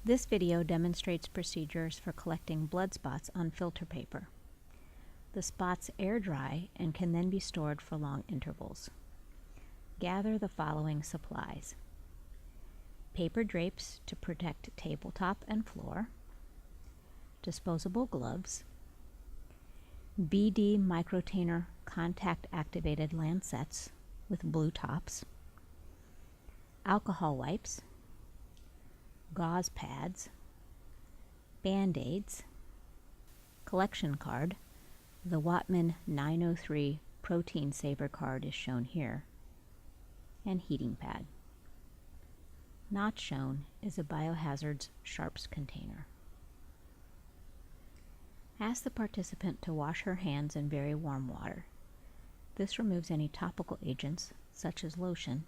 This video demonstrates procedures for collecting blood spots on filter paper. The spots air dry and can then be stored for long intervals. Gather the following supplies: paper drapes to protect tabletop and floor, disposable gloves, BD Microtainer contact activated lancets with blue tops, alcohol wipes, gauze pads, Band-Aids, collection card. The Whatman 903 Protein Saver card is shown here, and heating pad. Not shown is a Biohazards Sharps container. Ask the participant to wash her hands in very warm water. This removes any topical agents, such as lotion,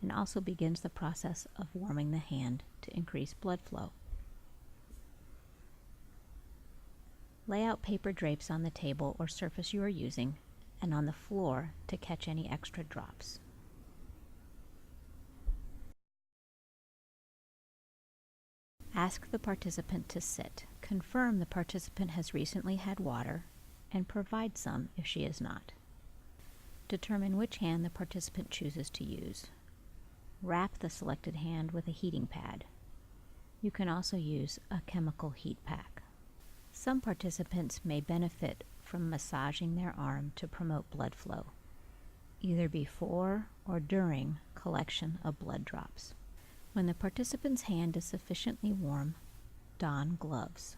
and also begins the process of warming the hand to increase blood flow. Lay out paper drapes on the table or surface you are using and on the floor to catch any extra drops. Ask the participant to sit. Confirm the participant has recently had water and provide some if she is not. Determine which hand the participant chooses to use. Wrap the selected hand with a heating pad. You can also use a chemical heat pack. Some participants may benefit from massaging their arm to promote blood flow, either before or during collection of blood drops. When the participant's hand is sufficiently warm, don gloves.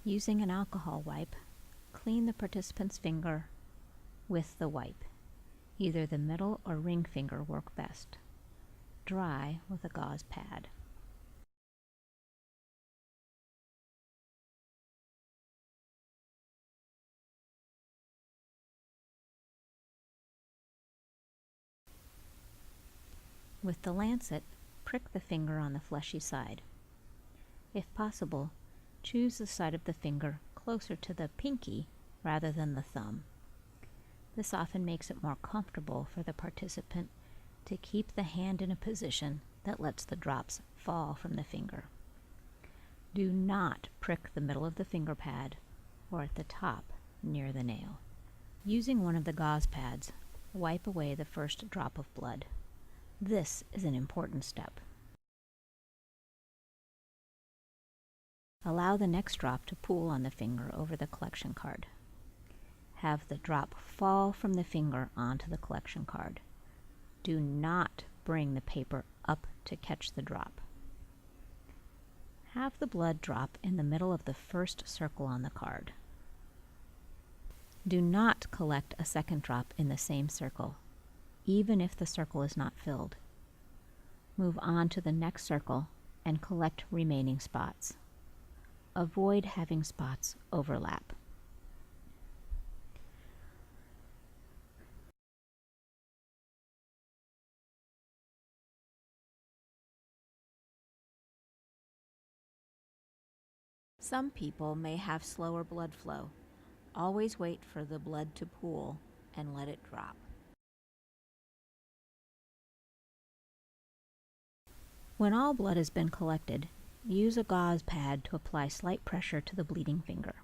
Using an alcohol wipe, clean the participant's finger with the wipe. Either the middle or ring finger work best. Dry with a gauze pad. With the lancet, prick the finger on the fleshy side. If possible, choose the side of the finger closer to the pinky rather than the thumb. This often makes it more comfortable for the participant to keep the hand in a position that lets the drops fall from the finger. Do not prick the middle of the finger pad or at the top near the nail. Using one of the gauze pads, wipe away the first drop of blood. This is an important step. Allow the next drop to pool on the finger over the collection card. Have the drop fall from the finger onto the collection card. Do not bring the paper up to catch the drop. Have the blood drop in the middle of the first circle on the card. Do not collect a second drop in the same circle, even if the circle is not filled. Move on to the next circle and collect remaining spots. Avoid having spots overlap. Some people may have slower blood flow. Always wait for the blood to pool and let it drop. When all blood has been collected, use a gauze pad to apply slight pressure to the bleeding finger.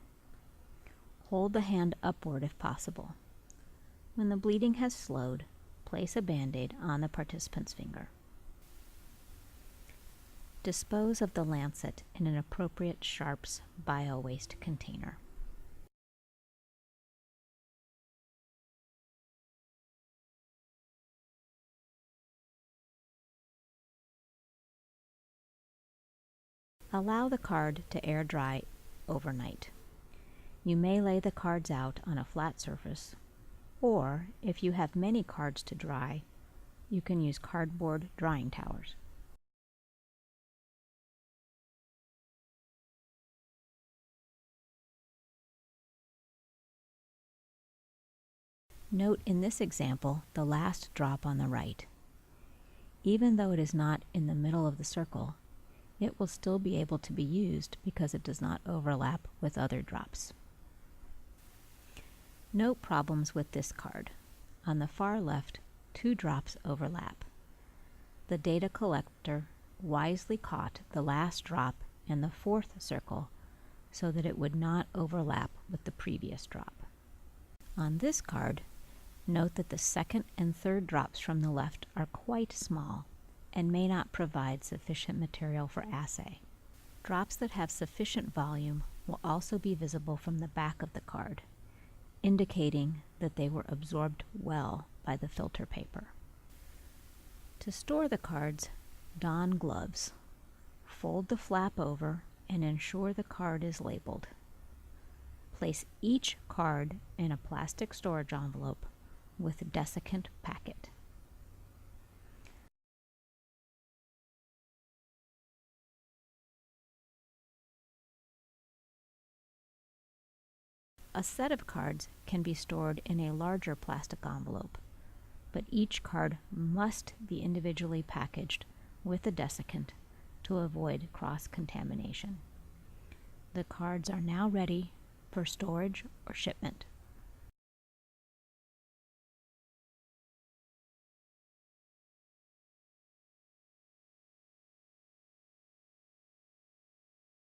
Hold the hand upward if possible. When the bleeding has slowed, place a Band-Aid on the participant's finger. Dispose of the lancet in an appropriate Sharps bio-waste container. Allow the card to air dry overnight. You may lay the cards out on a flat surface, or if you have many cards to dry, you can use cardboard drying towers. Note in this example the last drop on the right. Even though it is not in the middle of the circle, it will still be able to be used because it does not overlap with other drops. Note problems with this card. On the far left, 2 drops overlap. The data collector wisely caught the last drop in the 4th circle so that it would not overlap with the previous drop. On this card, note that the 2nd and 3rd drops from the left are quite small and may not provide sufficient material for assay. Drops that have sufficient volume will also be visible from the back of the card, indicating that they were absorbed well by the filter paper. To store the cards, don gloves. Fold the flap over and ensure the card is labeled. Place each card in a plastic storage envelope with desiccant packet. A set of cards can be stored in a larger plastic envelope, but each card must be individually packaged with a desiccant to avoid cross-contamination. The cards are now ready for storage or shipment.